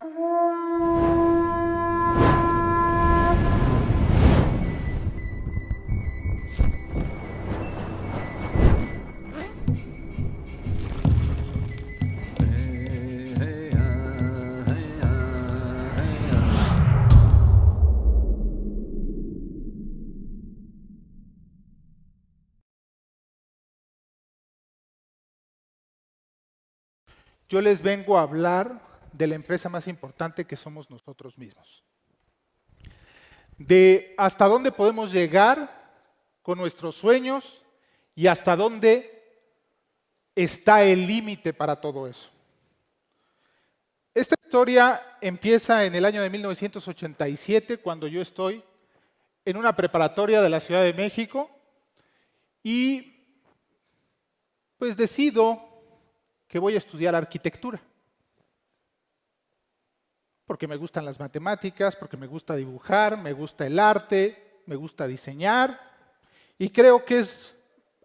Yo les vengo a hablar de la empresa más importante que somos nosotros mismos. De hasta dónde podemos llegar con nuestros sueños y hasta dónde está el límite para todo eso. Esta historia empieza en el año de 1987, cuando yo estoy en una preparatoria de la Ciudad de México y pues decido que voy a estudiar arquitectura. Porque me gustan las matemáticas, porque me gusta dibujar, me gusta el arte, me gusta diseñar y creo que es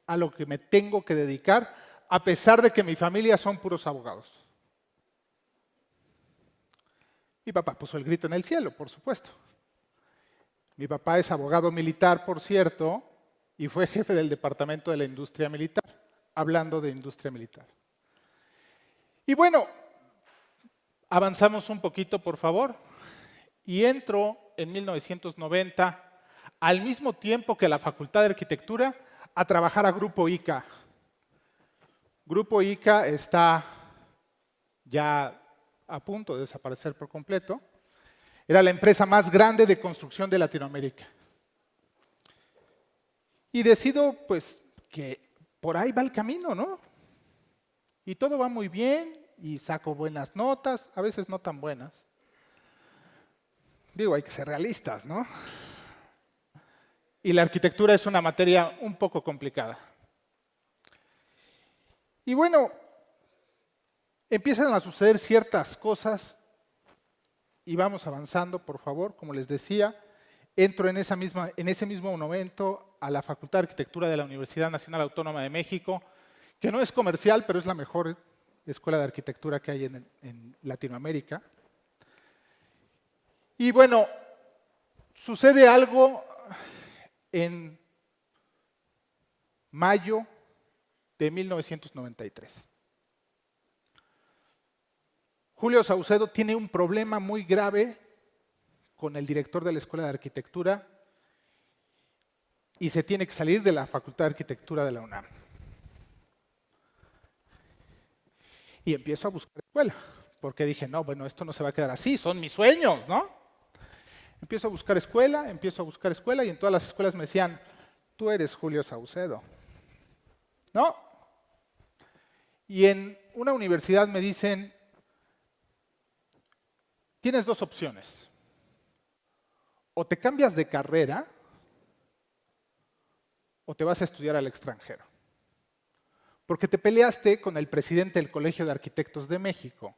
a lo que me tengo que dedicar, a pesar de que mi familia son puros abogados. Mi papá puso el grito en el cielo, por supuesto. Mi papá es abogado militar, por cierto, y fue jefe del departamento de la industria militar, hablando de industria militar. Y bueno, avanzamos un poquito, por favor, y entro en 1990, al mismo tiempo que la Facultad de Arquitectura, a trabajar a Grupo ICA. Grupo ICA está ya a punto de desaparecer por completo. Era la empresa más grande de construcción de Latinoamérica. Y decido, pues, que por ahí va el camino, ¿no? Y todo va muy bien, y saco buenas notas, a veces no tan buenas. Digo, hay que ser realistas, ¿no? Y la arquitectura es una materia un poco complicada. Y bueno, empiezan a suceder ciertas cosas y vamos avanzando, por favor. Como les decía, entro en ese mismo momento a la Facultad de Arquitectura de la Universidad Nacional Autónoma de México, que no es comercial, pero es la mejor escuela de arquitectura que hay en Latinoamérica. Y bueno, sucede algo en mayo de 1993. Julio Saucedo tiene un problema muy grave con el director de la Escuela de Arquitectura y se tiene que salir de la Facultad de Arquitectura de la UNAM. Y empiezo a buscar escuela, porque dije, no, bueno, esto no se va a quedar así, son mis sueños, ¿no? Empiezo a buscar escuela y en todas las escuelas me decían, tú eres Julio Saucedo. ¿No? Y en una universidad me dicen, tienes dos opciones. O te cambias de carrera o te vas a estudiar al extranjero. Porque te peleaste con el presidente del Colegio de Arquitectos de México.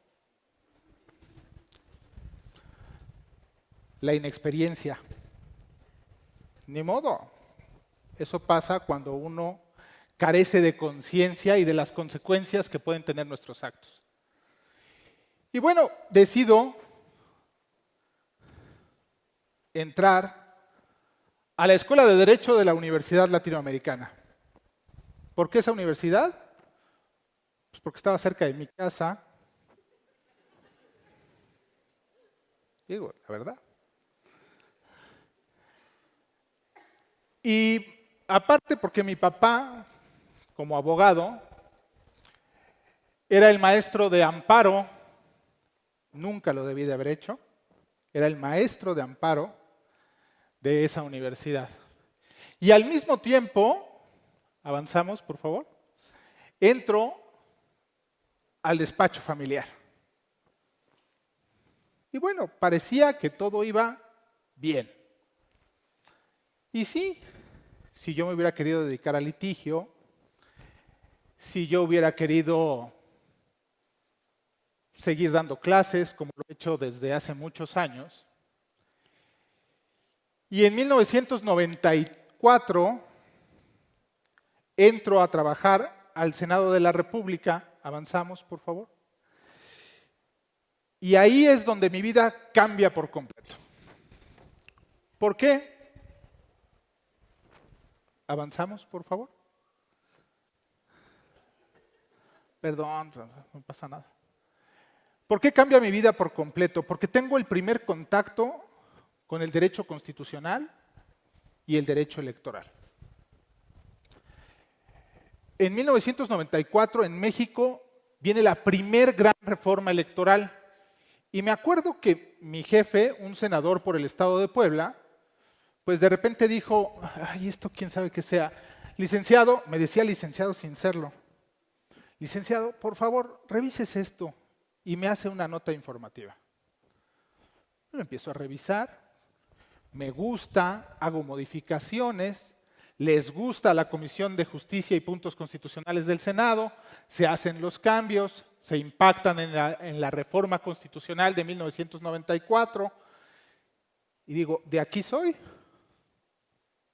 La inexperiencia. Ni modo. Eso pasa cuando uno carece de conciencia y de las consecuencias que pueden tener nuestros actos. Y bueno, decido entrar a la Escuela de Derecho de la Universidad Latinoamericana. ¿Por qué esa universidad? Pues porque estaba cerca de mi casa. Digo, la verdad. Y aparte porque mi papá, como abogado, era el maestro de amparo, nunca lo debí de haber hecho, era el maestro de amparo de esa universidad. Y al mismo tiempo, avanzamos por favor, entro al despacho familiar. Y bueno, parecía que todo iba bien. Y sí, si yo me hubiera querido dedicar al litigio, si yo hubiera querido seguir dando clases, como lo he hecho desde hace muchos años. Y en 1994 entro a trabajar al Senado de la República. Avanzamos, por favor. Y ahí es donde mi vida cambia por completo. ¿Por qué? ¿Avanzamos, por favor? Perdón, no pasa nada. ¿Por qué cambia mi vida por completo? Porque tengo el primer contacto con el derecho constitucional y el derecho electoral. En 1994, en México, viene la primer gran reforma electoral. Y me acuerdo que mi jefe, un senador por el estado de Puebla, pues de repente dijo, ay, esto quién sabe qué sea. Licenciado, me decía licenciado sin serlo. Licenciado, por favor, revises esto. Y me hace una nota informativa. Lo empiezo a revisar, me gusta, hago modificaciones, les gusta a la Comisión de Justicia y Puntos Constitucionales del Senado, se hacen los cambios, se impactan en la reforma constitucional de 1994 y digo, de aquí soy.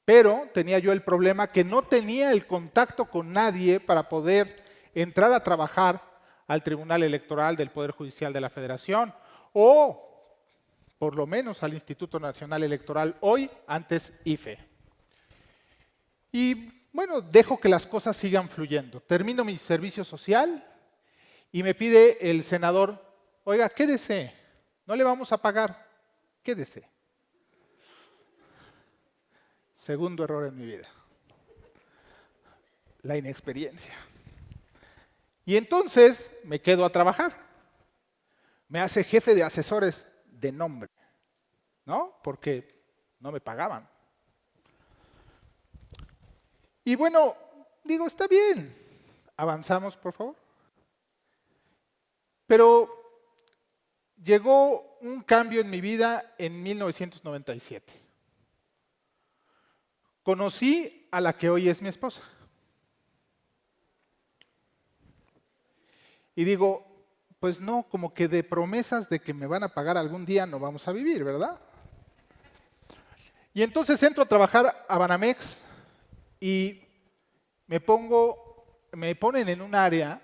Pero tenía yo el problema que no tenía el contacto con nadie para poder entrar a trabajar al Tribunal Electoral del Poder Judicial de la Federación o por lo menos al Instituto Nacional Electoral, hoy, antes IFE. Y bueno, dejo que las cosas sigan fluyendo. Termino mi servicio social y me pide el senador, oiga, quédese, no le vamos a pagar, quédese. Segundo error en mi vida, la inexperiencia. Y entonces me quedo a trabajar. Me hace jefe de asesores de nombre, ¿no? Porque no me pagaban. Y bueno, digo, está bien, avanzamos, por favor. Pero llegó un cambio en mi vida en 1997. Conocí a la que hoy es mi esposa. Y digo, pues no, como que de promesas de que me van a pagar algún día no vamos a vivir, ¿verdad? Y entonces entro a trabajar a Banamex y me ponen en un área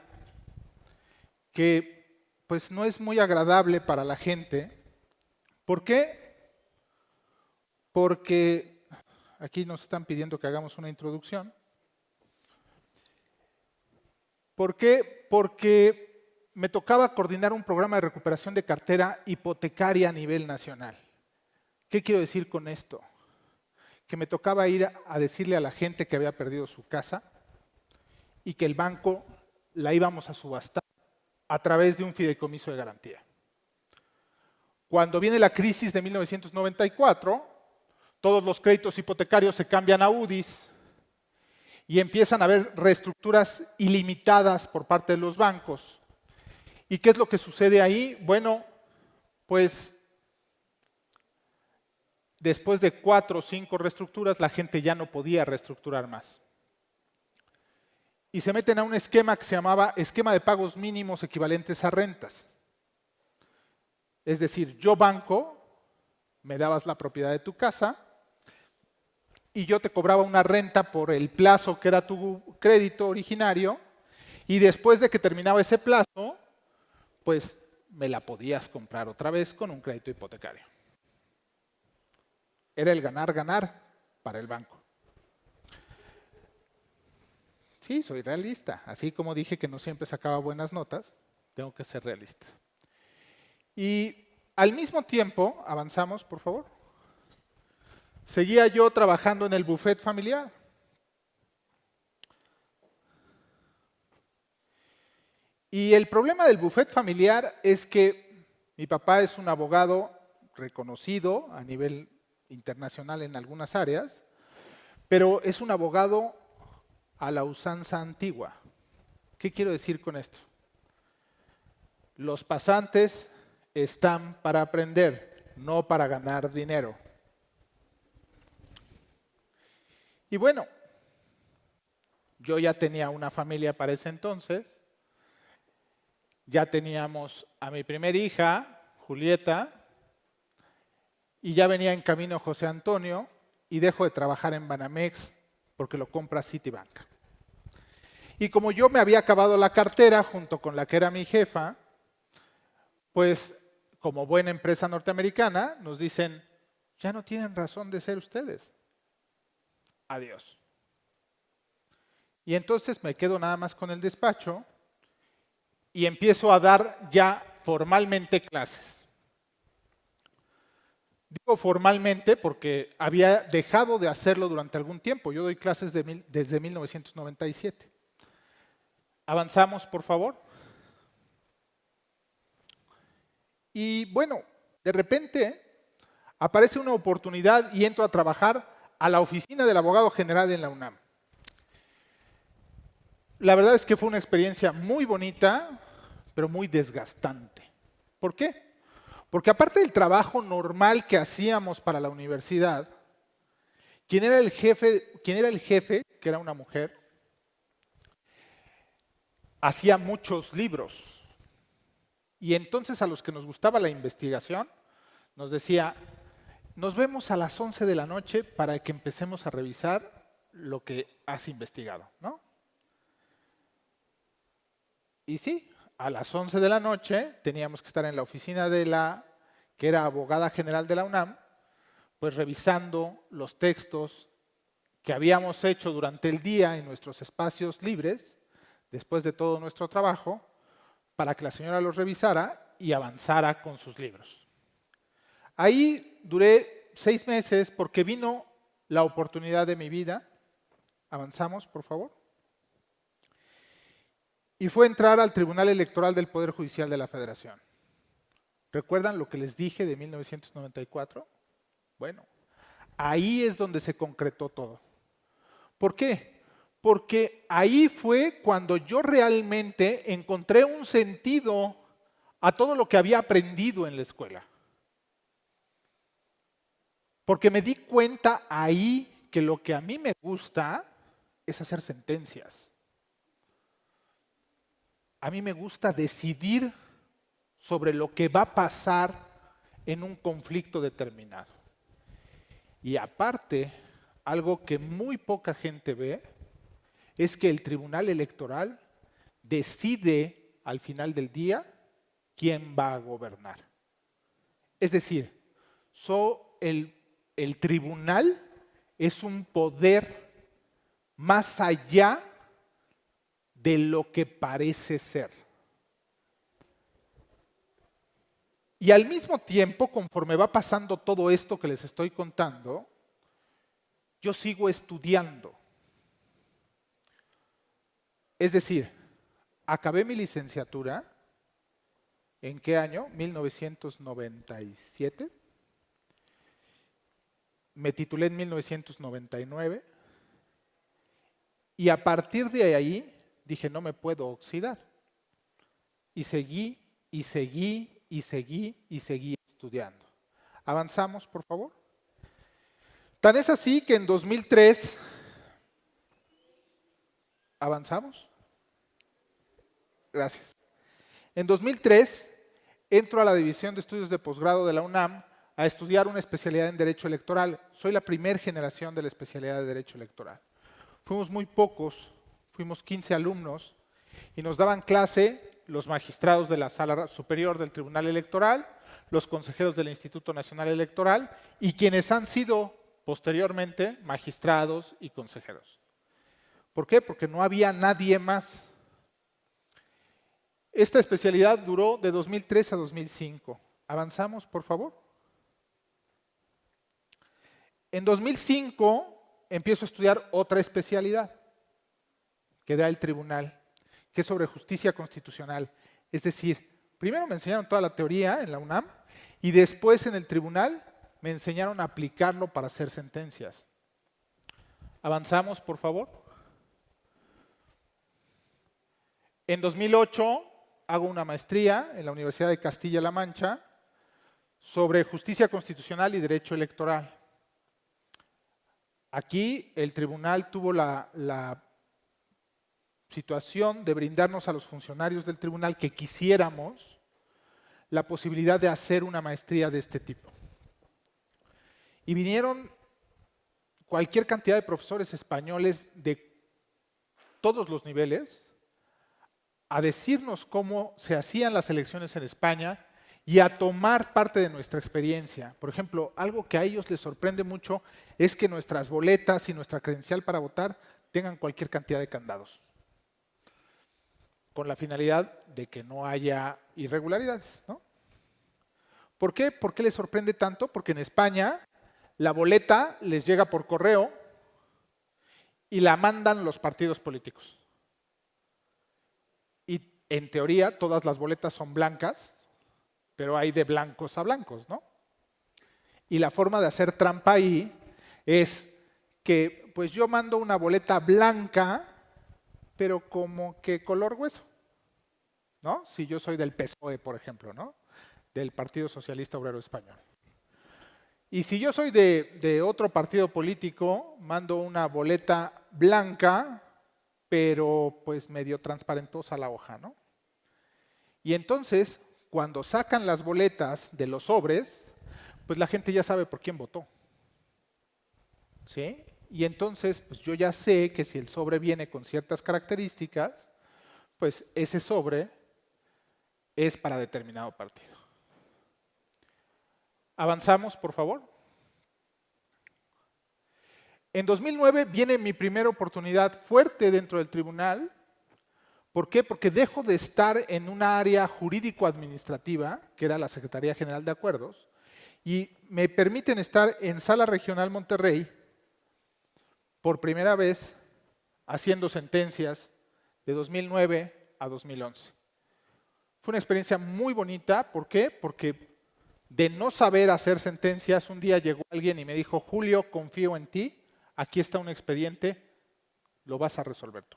que pues no es muy agradable para la gente. ¿Por qué? Porque aquí nos están pidiendo que hagamos una introducción. ¿Por qué? Porque me tocaba coordinar un programa de recuperación de cartera hipotecaria a nivel nacional. ¿Qué quiero decir con esto? Que me tocaba ir a decirle a la gente que había perdido su casa y que el banco la íbamos a subastar a través de un fideicomiso de garantía. Cuando viene la crisis de 1994, todos los créditos hipotecarios se cambian a UDIs y empiezan a haber reestructuras ilimitadas por parte de los bancos. ¿Y qué es lo que sucede ahí? Bueno, pues después de 4 o 5 reestructuras, la gente ya no podía reestructurar más. Y se meten a un esquema que se llamaba esquema de pagos mínimos equivalentes a rentas. Es decir, yo banco, me dabas la propiedad de tu casa y yo te cobraba una renta por el plazo que era tu crédito originario y después de que terminaba ese plazo, pues me la podías comprar otra vez con un crédito hipotecario. Era el ganar-ganar para el banco. Sí, soy realista. Así como dije que no siempre sacaba buenas notas, tengo que ser realista. Y al mismo tiempo, avanzamos, por favor, seguía yo trabajando en el buffet familiar. Y el problema del buffet familiar es que mi papá es un abogado reconocido a nivel internacional en algunas áreas, pero es un abogado a la usanza antigua. ¿Qué quiero decir con esto? Los pasantes están para aprender, no para ganar dinero. Y bueno, yo ya tenía una familia para ese entonces, ya teníamos a mi primera hija, Julieta, y ya venía en camino José Antonio, y dejo de trabajar en Banamex porque lo compra Citibank. Y como yo me había acabado la cartera junto con la que era mi jefa, pues como buena empresa norteamericana, nos dicen, ya no tienen razón de ser ustedes. Adiós. Y entonces me quedo nada más con el despacho y empiezo a dar ya formalmente clases. Digo formalmente porque había dejado de hacerlo durante algún tiempo. Yo doy clases desde 1997. Avanzamos, por favor. Y bueno, de repente aparece una oportunidad y entro a trabajar a la oficina del abogado general en la UNAM. La verdad es que fue una experiencia muy bonita, pero muy desgastante. ¿Por qué? Porque aparte del trabajo normal que hacíamos para la universidad, quien era el jefe, que era una mujer, hacía muchos libros. Y entonces a los que nos gustaba la investigación, nos decía, nos vemos a las 11 de la noche para que empecemos a revisar lo que has investigado, ¿no? Y sí, a las 11 de la noche teníamos que estar en la oficina de la que era abogada general de la UNAM, pues revisando los textos que habíamos hecho durante el día en nuestros espacios libres, después de todo nuestro trabajo, para que la señora los revisara y avanzara con sus libros. Ahí duré 6 meses porque vino la oportunidad de mi vida. Avanzamos, por favor. Y fue entrar al Tribunal Electoral del Poder Judicial de la Federación. ¿Recuerdan lo que les dije de 1994? Bueno, ahí es donde se concretó todo. ¿Por qué? Porque ahí fue cuando yo realmente encontré un sentido a todo lo que había aprendido en la escuela. Porque me di cuenta ahí que lo que a mí me gusta es hacer sentencias. A mí me gusta decidir sobre lo que va a pasar en un conflicto determinado. Y aparte, algo que muy poca gente ve, es que el Tribunal Electoral decide al final del día quién va a gobernar. Es decir, el tribunal es un poder más allá de lo que parece ser. Y al mismo tiempo, conforme va pasando todo esto que les estoy contando, yo sigo estudiando. Es decir, acabé mi licenciatura, ¿en qué año? 1997. Me titulé en 1999. Y a partir de ahí dije, no me puedo oxidar. Y seguí, y seguí, y seguí, y seguí estudiando. Avanzamos, por favor. Tan es así que en 2003, ¿avanzamos? Gracias. En 2003 entro a la División de Estudios de Posgrado de la UNAM a estudiar una especialidad en Derecho Electoral. Soy la primera generación de la especialidad de Derecho Electoral. Fuimos muy pocos, fuimos 15 alumnos y nos daban clase los magistrados de la Sala Superior del Tribunal Electoral, los consejeros del Instituto Nacional Electoral y quienes han sido posteriormente magistrados y consejeros. ¿Por qué? Porque no había nadie más. Esta especialidad duró de 2003 a 2005. ¿Avanzamos, por favor? En 2005 empiezo a estudiar otra especialidad que da el tribunal, que es sobre justicia constitucional. Es decir, primero me enseñaron toda la teoría en la UNAM y después en el tribunal me enseñaron a aplicarlo para hacer sentencias. ¿Avanzamos, por favor? En 2008 hago una maestría en la Universidad de Castilla-La Mancha sobre justicia constitucional y derecho electoral. Aquí el tribunal tuvo la situación de brindarnos a los funcionarios del tribunal que quisiéramos la posibilidad de hacer una maestría de este tipo. Y vinieron cualquier cantidad de profesores españoles de todos los niveles a decirnos cómo se hacían las elecciones en España y a tomar parte de nuestra experiencia. Por ejemplo, algo que a ellos les sorprende mucho es que nuestras boletas y nuestra credencial para votar tengan cualquier cantidad de candados, con la finalidad de que no haya irregularidades, ¿no? ¿Por qué? ¿Por qué les sorprende tanto? Porque en España la boleta les llega por correo y la mandan los partidos políticos. Y en teoría todas las boletas son blancas, pero hay de blancos a blancos, ¿no? Y la forma de hacer trampa ahí es que pues yo mando una boleta blanca, pero como que color hueso, ¿no? Si yo soy del PSOE, por ejemplo, ¿no? Del Partido Socialista Obrero Español. Y si yo soy de otro partido político, mando una boleta blanca, pero pues medio transparentosa la hoja, ¿no? Y entonces, cuando sacan las boletas de los sobres, pues la gente ya sabe por quién votó, ¿sí? Y entonces, pues yo ya sé que si el sobre viene con ciertas características, pues ese sobre es para determinado partido. Avanzamos, por favor. En 2009 viene mi primera oportunidad fuerte dentro del tribunal. ¿Por qué? Porque dejo de estar en una área jurídico-administrativa, que era la Secretaría General de Acuerdos, y me permiten estar en Sala Regional Monterrey por primera vez haciendo sentencias de 2009 a 2011. Fue una experiencia muy bonita. ¿Por qué? Porque de no saber hacer sentencias, un día llegó alguien y me dijo, Julio, confío en ti, aquí está un expediente, lo vas a resolver tú.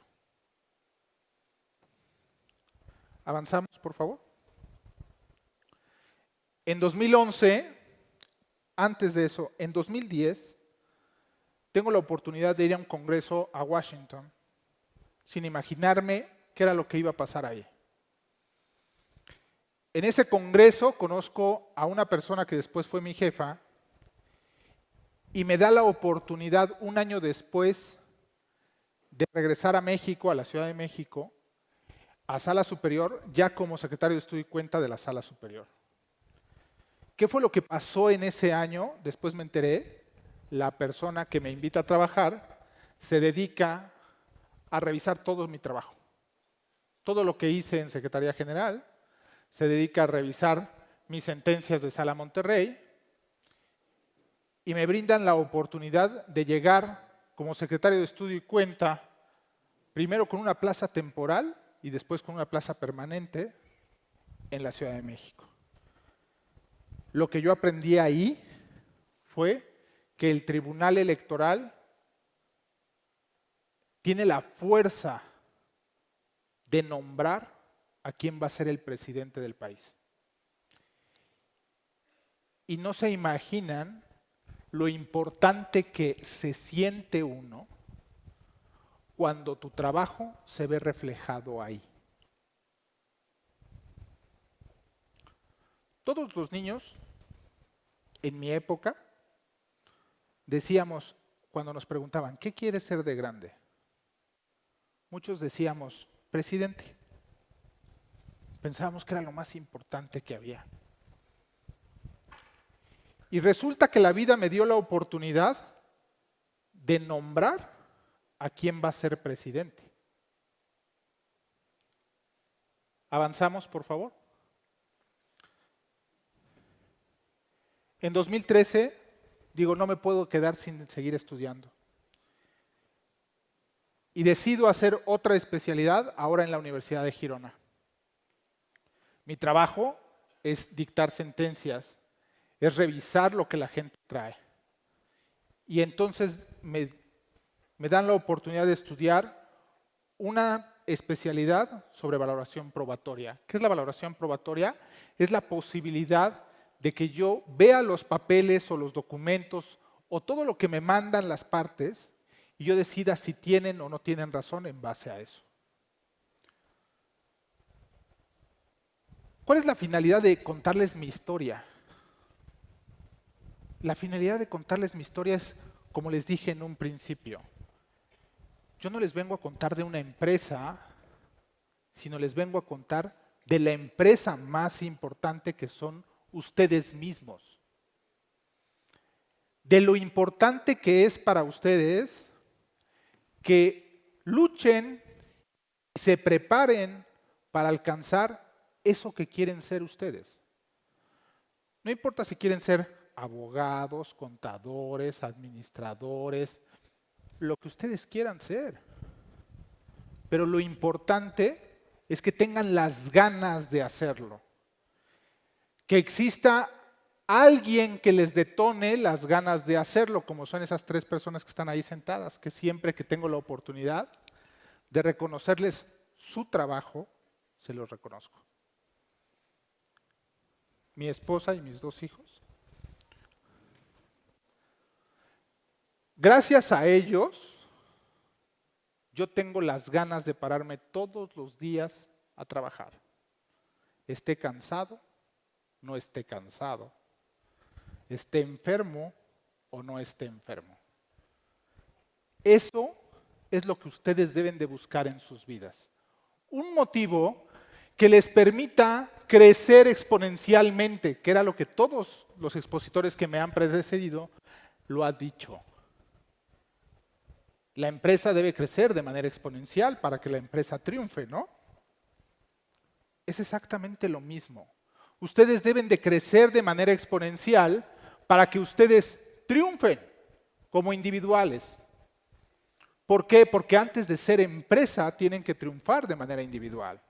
Avanzamos, por favor. En 2011, antes de eso, en 2010, tengo la oportunidad de ir a un congreso a Washington, sin imaginarme qué era lo que iba a pasar ahí. En ese congreso conozco a una persona que después fue mi jefa y me da la oportunidad un año después de regresar a México, a la Ciudad de México, a Sala Superior, ya como secretario de Estudio y Cuenta de la Sala Superior. ¿Qué fue lo que pasó en ese año? Después me enteré, la persona que me invita a trabajar se dedica a revisar todo mi trabajo. Todo lo que hice en Secretaría General, se dedica a revisar mis sentencias de Sala Monterrey y me brindan la oportunidad de llegar como secretario de Estudio y Cuenta, primero con una plaza temporal y después con una plaza permanente en la Ciudad de México. Lo que yo aprendí ahí fue que el Tribunal Electoral tiene la fuerza de nombrar a quién va a ser el presidente del país. Y no se imaginan lo importante que se siente uno cuando tu trabajo se ve reflejado ahí. Todos los niños, en mi época, decíamos, cuando nos preguntaban, ¿qué quieres ser de grande? Muchos decíamos, presidente. Pensábamos que era lo más importante que había. Y resulta que la vida me dio la oportunidad de nombrar a quién va a ser presidente. Avanzamos, por favor. En 2013, digo, no me puedo quedar sin seguir estudiando. Y decido hacer otra especialidad ahora en la Universidad de Girona. Mi trabajo es dictar sentencias, es revisar lo que la gente trae. Y entonces me dan la oportunidad de estudiar una especialidad sobre valoración probatoria. ¿Qué es la valoración probatoria? Es la posibilidad de que yo vea los papeles o los documentos o todo lo que me mandan las partes y yo decida si tienen o no tienen razón en base a eso. ¿Cuál es la finalidad de contarles mi historia? La finalidad de contarles mi historia es, como les dije en un principio, yo no les vengo a contar de una empresa, sino les vengo a contar de la empresa más importante que son ustedes mismos. De lo importante que es para ustedes que luchen y se preparen para alcanzar eso que quieren ser ustedes. No importa si quieren ser abogados, contadores, administradores, lo que ustedes quieran ser. Pero lo importante es que tengan las ganas de hacerlo. Que exista alguien que les detone las ganas de hacerlo, como son esas 3 personas que están ahí sentadas, que siempre que tengo la oportunidad de reconocerles su trabajo, se los reconozco. Mi esposa y mis 2 hijos. Gracias a ellos, yo tengo las ganas de pararme todos los días a trabajar. Esté cansado, no esté cansado. Esté enfermo o no esté enfermo. Eso es lo que ustedes deben de buscar en sus vidas. Un motivo que les permita crecer exponencialmente, que era lo que todos los expositores que me han precedido lo han dicho. La empresa debe crecer de manera exponencial para que la empresa triunfe, ¿no? Es exactamente lo mismo. Ustedes deben de crecer de manera exponencial para que ustedes triunfen como individuales. ¿Por qué? Porque antes de ser empresa tienen que triunfar de manera individual.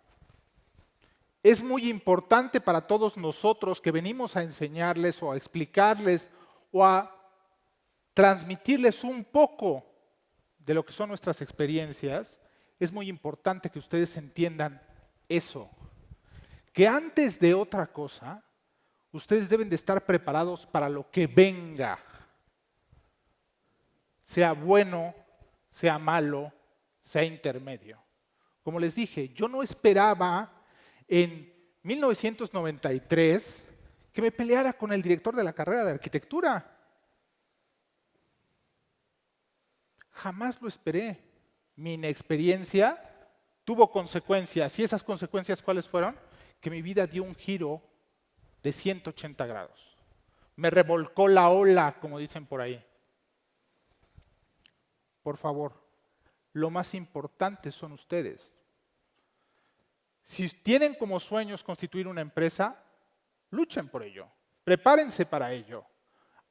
Es muy importante para todos nosotros que venimos a enseñarles o a explicarles o a transmitirles un poco de lo que son nuestras experiencias. Es muy importante que ustedes entiendan eso. Que antes de otra cosa, ustedes deben de estar preparados para lo que venga. Sea bueno, sea malo, sea intermedio. Como les dije, yo no esperaba en 1993 que me peleara con el director de la carrera de arquitectura. Jamás lo esperé. Mi inexperiencia tuvo consecuencias. ¿Y esas consecuencias cuáles fueron? Que mi vida dio un giro de 180 grados. Me revolcó la ola, como dicen por ahí. Por favor, lo más importante son ustedes. Si tienen como sueños constituir una empresa, luchen por ello. Prepárense para ello.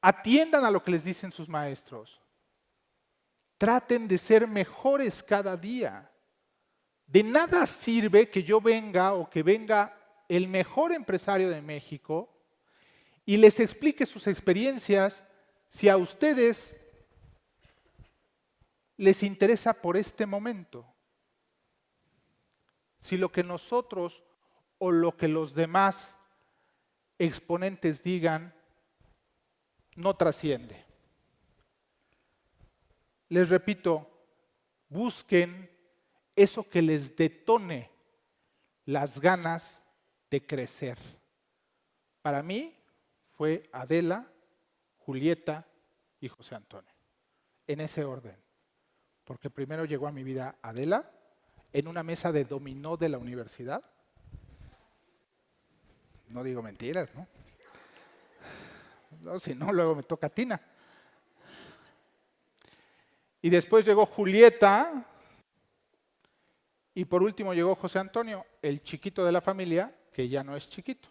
Atiendan a lo que les dicen sus maestros. Traten de ser mejores cada día. De nada sirve que yo venga o que venga el mejor empresario de México y les explique sus experiencias si a ustedes les interesa por este momento. Si lo que nosotros o lo que los demás exponentes digan no trasciende. Les repito, busquen eso que les detone las ganas de crecer. Para mí fue Adela, Julieta y José Antonio, en ese orden. Porque primero llegó a mi vida Adela en una mesa de dominó de la universidad. No digo mentiras, ¿no? No, si no, luego me toca Tina. Y después llegó Julieta. Y por último llegó José Antonio, el chiquito de la familia, que ya no es chiquito,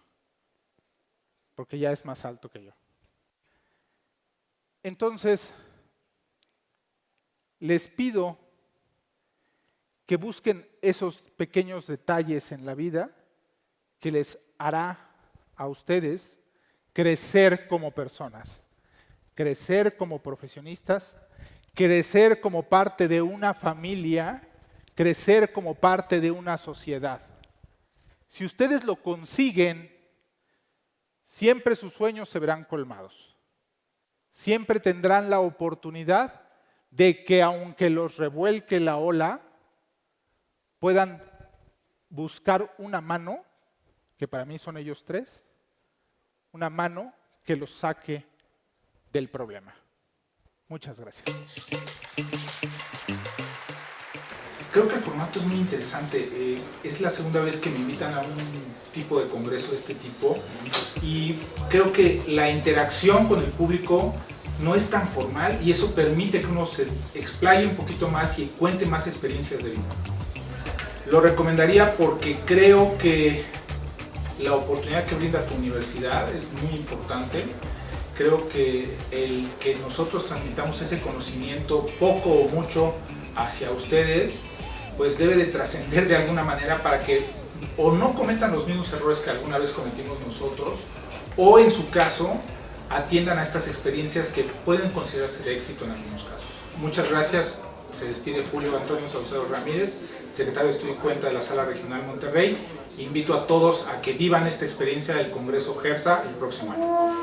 porque ya es más alto que yo. Entonces, les pido que busquen esos pequeños detalles en la vida que les hará a ustedes crecer como personas, crecer como profesionistas, crecer como parte de una familia, crecer como parte de una sociedad. Si ustedes lo consiguen, siempre sus sueños se verán colmados. Siempre tendrán la oportunidad de que aunque los revuelque la ola, puedan buscar una mano, que para mí son ellos 3, una mano que los saque del problema. Muchas gracias. Creo que el formato es muy interesante. Es la segunda vez que me invitan a un tipo de congreso de este tipo y creo que la interacción con el público no es tan formal y eso permite que uno se explaye un poquito más y cuente más experiencias de vida. Lo recomendaría porque creo que la oportunidad que brinda tu universidad es muy importante. Creo que el que nosotros transmitamos ese conocimiento, poco o mucho, hacia ustedes, pues debe de trascender de alguna manera para que o no cometan los mismos errores que alguna vez cometimos nosotros, o en su caso, atiendan a estas experiencias que pueden considerarse de éxito en algunos casos. Muchas gracias. Se despide Julio Antonio Saucedo Ramírez, secretario de Estudio y Cuenta de la Sala Regional Monterrey. Invito a todos a que vivan esta experiencia del Congreso GERSA el próximo año.